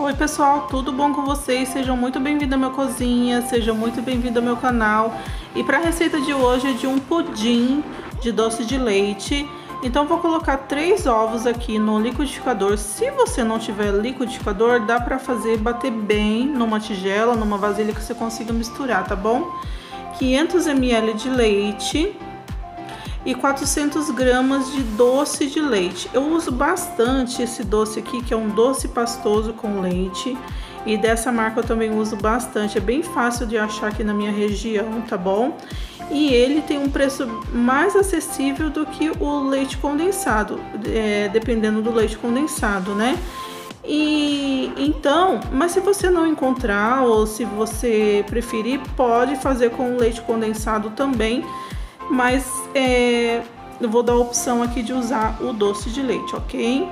Oi pessoal, tudo bom com vocês? Sejam muito bem-vindos à minha cozinha, sejam muito bem-vindos ao meu canal. E para a receita de hoje é de um pudim de doce de leite. Então vou colocar 3 ovos aqui no liquidificador. Se você não tiver liquidificador, dá para fazer bater bem numa tigela, numa vasilha que você consiga misturar, tá bom? 500 ml de leite e 400 gramas de doce de leite. Eu uso bastante esse doce aqui, que é um doce pastoso com leite, e dessa marca eu também uso bastante. É bem fácil de achar aqui na minha região, tá bom? E ele tem um preço mais acessível do que o leite condensado, dependendo do leite condensado, né? E então, mas se você não encontrar ou se você preferir, pode fazer com leite condensado também. Mas eu vou dar a opção aqui de usar o doce de leite, ok?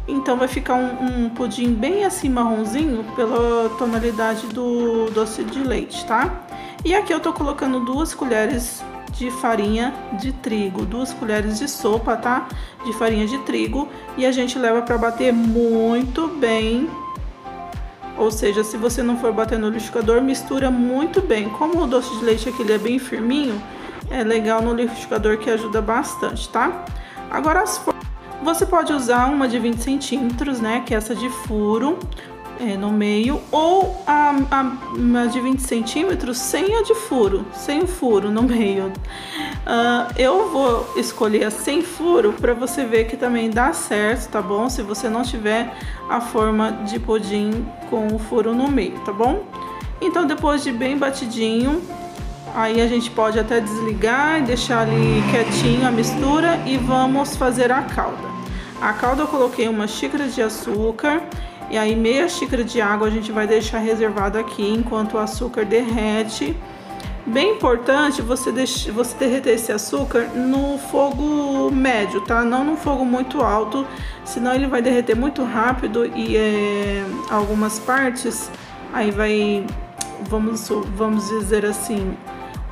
Então vai ficar um pudim bem assim marronzinho pela tonalidade do doce de leite, tá? E aqui eu tô colocando 2 colheres de farinha de trigo, 2 colheres de sopa, tá? De farinha de trigo, e a gente leva para bater muito bem. Ou seja, se você não for bater no liquidificador, mistura muito bem. Como o doce de leite aqui ele é bem firminho, é legal no liquidificador, que ajuda bastante, tá? Agora você pode usar uma de 20 centímetros, né? Que é essa de furo no meio, ou uma de 20 centímetros sem a de furo, sem o furo no meio. Eu vou escolher a sem furo para você ver que também dá certo, tá bom? Se você não tiver a forma de pudim com o furo no meio, tá bom? Então depois de bem batidinho, aí a gente pode até desligar e deixar ali quietinho a mistura e vamos fazer a calda. A calda eu coloquei uma xícara de açúcar e aí meia xícara de água a gente vai deixar reservado aqui enquanto o açúcar derrete. Bem importante você derreter esse açúcar no fogo médio, tá? Não no fogo muito alto, senão ele vai derreter muito rápido e algumas partes aí vai, vamos dizer assim,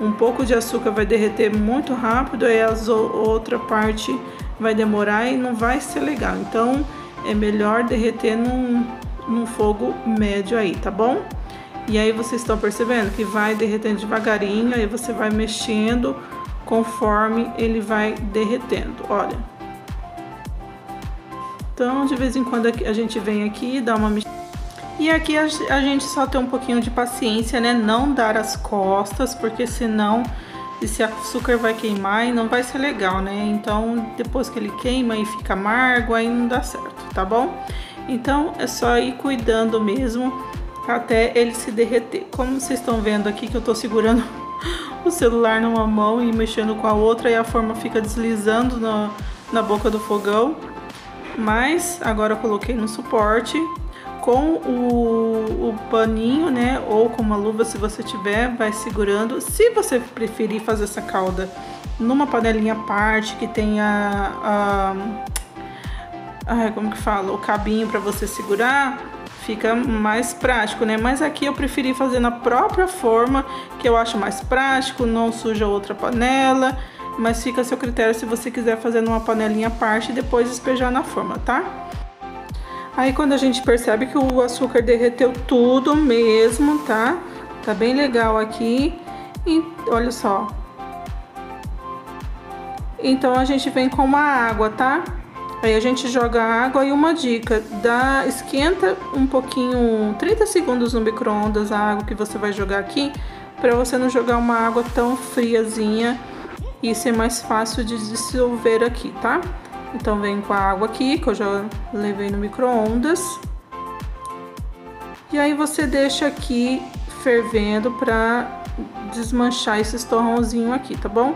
um pouco de açúcar vai derreter muito rápido, aí a outra parte vai demorar e não vai ser legal. Então é melhor derreter num fogo médio aí, tá bom? E aí vocês estão percebendo que vai derretendo devagarinho, aí você vai mexendo conforme ele vai derretendo, olha. Então de vez em quando a gente vem aqui e dá uma mexida. E aqui a gente só tem um pouquinho de paciência, né? Não dar as costas, porque senão esse açúcar vai queimar e não vai ser legal, né? Então depois que ele queima e fica amargo, aí não dá certo, tá bom? Então é só ir cuidando mesmo até ele se derreter. Como vocês estão vendo aqui que eu tô segurando o celular numa mão e mexendo com a outra, e a forma fica deslizando na boca do fogão. Mas agora eu coloquei no suporte com o paninho, né, ou com uma luva, se você tiver, vai segurando. Se você preferir fazer essa calda numa panelinha à parte, que tenha como que fala, o cabinho para você segurar, fica mais prático, né? Mas aqui eu preferi fazer na própria forma, que eu acho mais prático, não suja outra panela, mas fica a seu critério se você quiser fazer numa panelinha à parte e depois despejar na forma, tá? Aí quando a gente percebe que o açúcar derreteu tudo mesmo, tá? Tá bem legal aqui. E olha só. Então a gente vem com uma água, tá? Aí a gente joga a água, e uma dica, esquenta um pouquinho, 30 segundos no micro-ondas a água que você vai jogar aqui, para você não jogar uma água tão friazinha e ser mais fácil de dissolver aqui, tá? Então vem com a água aqui, que eu já levei no micro-ondas. E aí você deixa aqui fervendo para desmanchar esses torrãozinhos aqui, tá bom?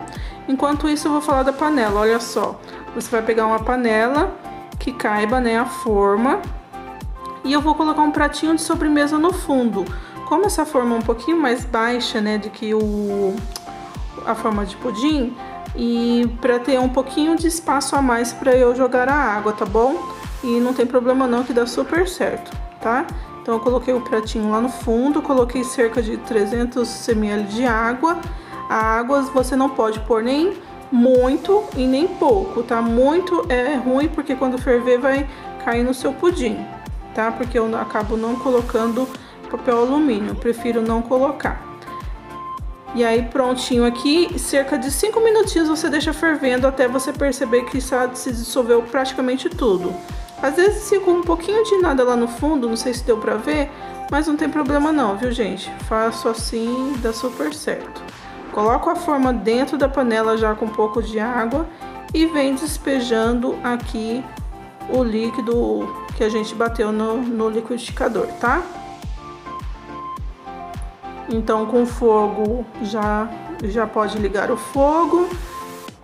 Enquanto isso eu vou falar da panela, olha só. Você vai pegar uma panela que caiba, né, a forma. E eu vou colocar um pratinho de sobremesa no fundo. Como essa forma é um pouquinho mais baixa, né, do que a forma de pudim, e para ter um pouquinho de espaço a mais para eu jogar a água, tá bom? E não tem problema não, que dá super certo, tá? Então eu coloquei o pratinho lá no fundo, coloquei cerca de 300 ml de água. A água você não pode pôr nem muito e nem pouco, tá? Muito é ruim, porque quando ferver vai cair no seu pudim. tá? Porque eu acabo não colocando papel alumínio, prefiro não colocar. E aí prontinho aqui, cerca de 5 minutinhos você deixa fervendo até você perceber que se dissolveu praticamente tudo. Às vezes fica um pouquinho de nada lá no fundo, não sei se deu pra ver, mas não tem problema não, viu gente? Faço assim, dá super certo. Coloco a forma dentro da panela já com um pouco de água e vem despejando aqui o líquido que a gente bateu no liquidificador, tá? Então com o fogo já pode ligar o fogo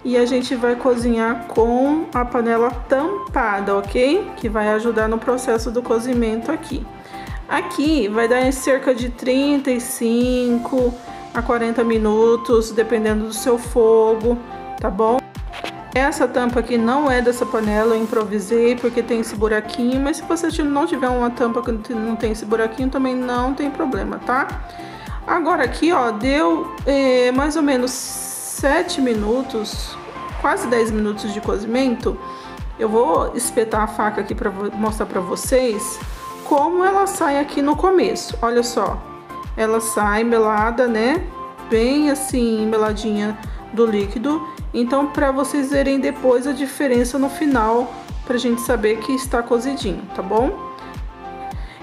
e a gente vai cozinhar com a panela tampada, ok? Que vai ajudar no processo do cozimento aqui. Aqui vai dar em cerca de 35 a 40 minutos, dependendo do seu fogo, tá bom? Essa tampa aqui não é dessa panela, eu improvisei porque tem esse buraquinho, mas se você não tiver uma tampa que não tem esse buraquinho, também não tem problema, tá? Agora aqui, ó, deu mais ou menos 7 minutos, quase 10 minutos de cozimento. Eu vou espetar a faca aqui para mostrar para vocês como ela sai aqui no começo. Olha só, ela sai melada, né? Bem assim, meladinha do líquido. Então, para vocês verem depois a diferença no final, pra gente saber que está cozidinho, tá bom?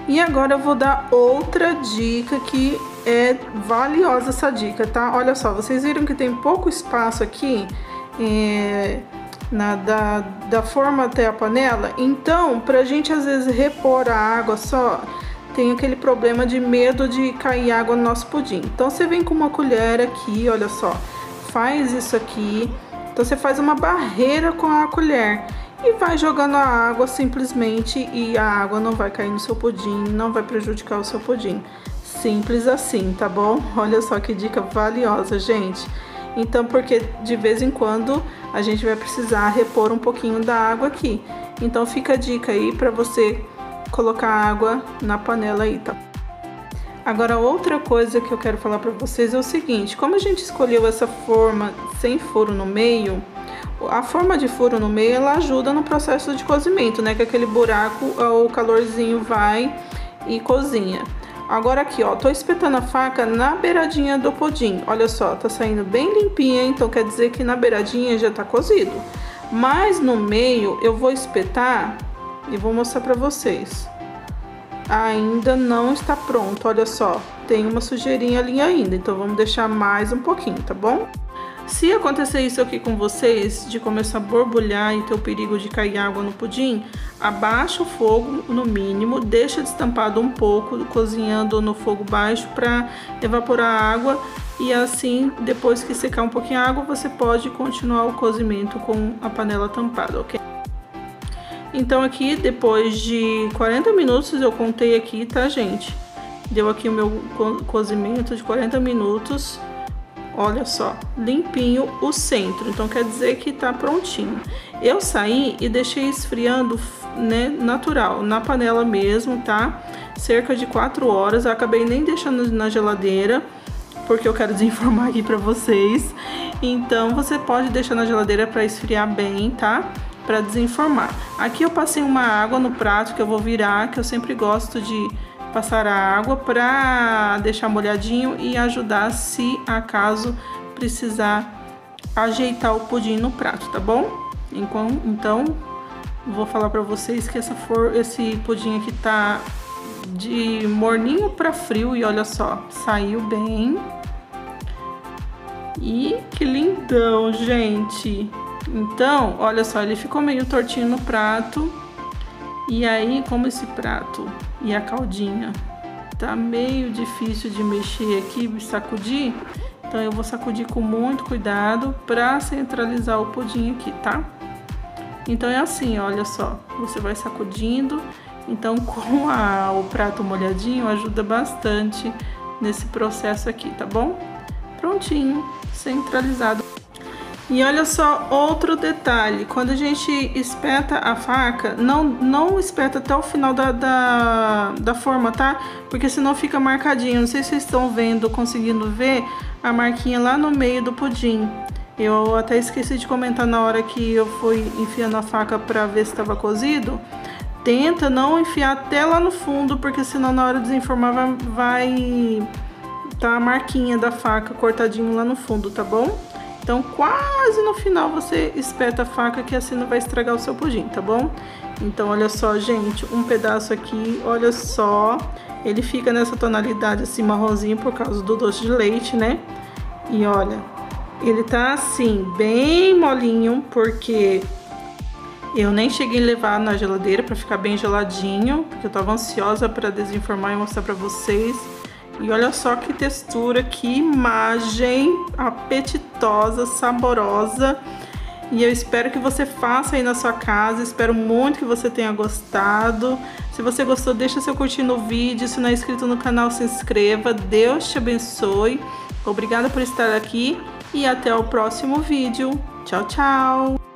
E agora eu vou dar outra dica que é valiosa essa dica, tá? Olha só, vocês viram que tem pouco espaço aqui da forma até a panela? Então, pra gente às vezes repor a água só, tem aquele problema de medo de cair água no nosso pudim. Então você vem com uma colher aqui, olha só, faz isso aqui. Então você faz uma barreira com a colher e vai jogando a água simplesmente, e a água não vai cair no seu pudim, não vai prejudicar o seu pudim. Simples assim, tá bom? Olha só que dica valiosa, gente. Então, porque de vez em quando a gente vai precisar repor um pouquinho da água aqui. Então fica a dica aí para você colocar água na panela aí, tá? Agora, outra coisa que eu quero falar para vocês é o seguinte: como a gente escolheu essa forma sem furo no meio, a forma de furo no meio, ela ajuda no processo de cozimento, né? Que aquele buraco, o calorzinho vai e cozinha. Agora aqui, ó, tô espetando a faca na beiradinha do pudim. Olha só, tá saindo bem limpinha, então quer dizer que na beiradinha já tá cozido. Mas no meio eu vou espetar e vou mostrar pra vocês. Ainda não está pronto, olha só, tem uma sujeirinha ali ainda, então vamos deixar mais um pouquinho, tá bom? Se acontecer isso aqui com vocês, de começar a borbulhar e ter o perigo de cair água no pudim, abaixa o fogo no mínimo, deixa destampado um pouco, cozinhando no fogo baixo para evaporar a água, e assim, depois que secar um pouquinho a água, você pode continuar o cozimento com a panela tampada, ok? Então aqui, depois de 40 minutos, eu contei aqui, tá, gente? Deu aqui o meu cozimento de 40 minutos. Olha só, limpinho o centro, então quer dizer que tá prontinho. Eu saí e deixei esfriando, né, natural, na panela mesmo, tá? Cerca de 4 horas, eu acabei nem deixando na geladeira, porque eu quero desinformar aqui pra vocês. Então você pode deixar na geladeira para esfriar bem, tá? Para desenformar. Aqui eu passei uma água no prato que eu vou virar, que eu sempre gosto de passar a água para deixar molhadinho e ajudar se acaso precisar ajeitar o pudim no prato, tá bom? Então vou falar para vocês que esse pudim aqui tá de morninho para frio e olha só, saiu bem. E que lindão, gente! Então, olha só, ele ficou meio tortinho no prato. E aí, como esse prato e a caldinha tá meio difícil de mexer aqui, sacudir, então eu vou sacudir com muito cuidado para centralizar o pudim aqui, tá? Então é assim, olha só, você vai sacudindo. Então, com o prato molhadinho, ajuda bastante nesse processo aqui, tá bom? Prontinho, centralizado. E olha só, outro detalhe, quando a gente espeta a faca, não espeta até o final da forma, tá? Porque senão fica marcadinho. Não sei se vocês estão vendo, conseguindo ver a marquinha lá no meio do pudim. Eu até esqueci de comentar na hora que eu fui enfiando a faca pra ver se estava cozido. tenta não enfiar até lá no fundo, porque senão na hora de desenformar vai tá a marquinha da faca cortadinho lá no fundo, tá bom? Então quase no final você espeta a faca, que assim não vai estragar o seu pudim, tá bom? Então olha só, gente, um pedaço aqui, olha só, ele fica nessa tonalidade assim marronzinho por causa do doce de leite, né? E olha, ele tá assim bem molinho, porque eu nem cheguei a levar na geladeira para ficar bem geladinho, porque eu tava ansiosa para desenformar e mostrar para vocês. E olha só que textura, que imagem apetitosa, saborosa. E eu espero que você faça aí na sua casa, espero muito que você tenha gostado. Se você gostou, deixa seu curtir no vídeo, se não é inscrito no canal, se inscreva. Deus te abençoe. Obrigada por estar aqui e até o próximo vídeo. Tchau, tchau!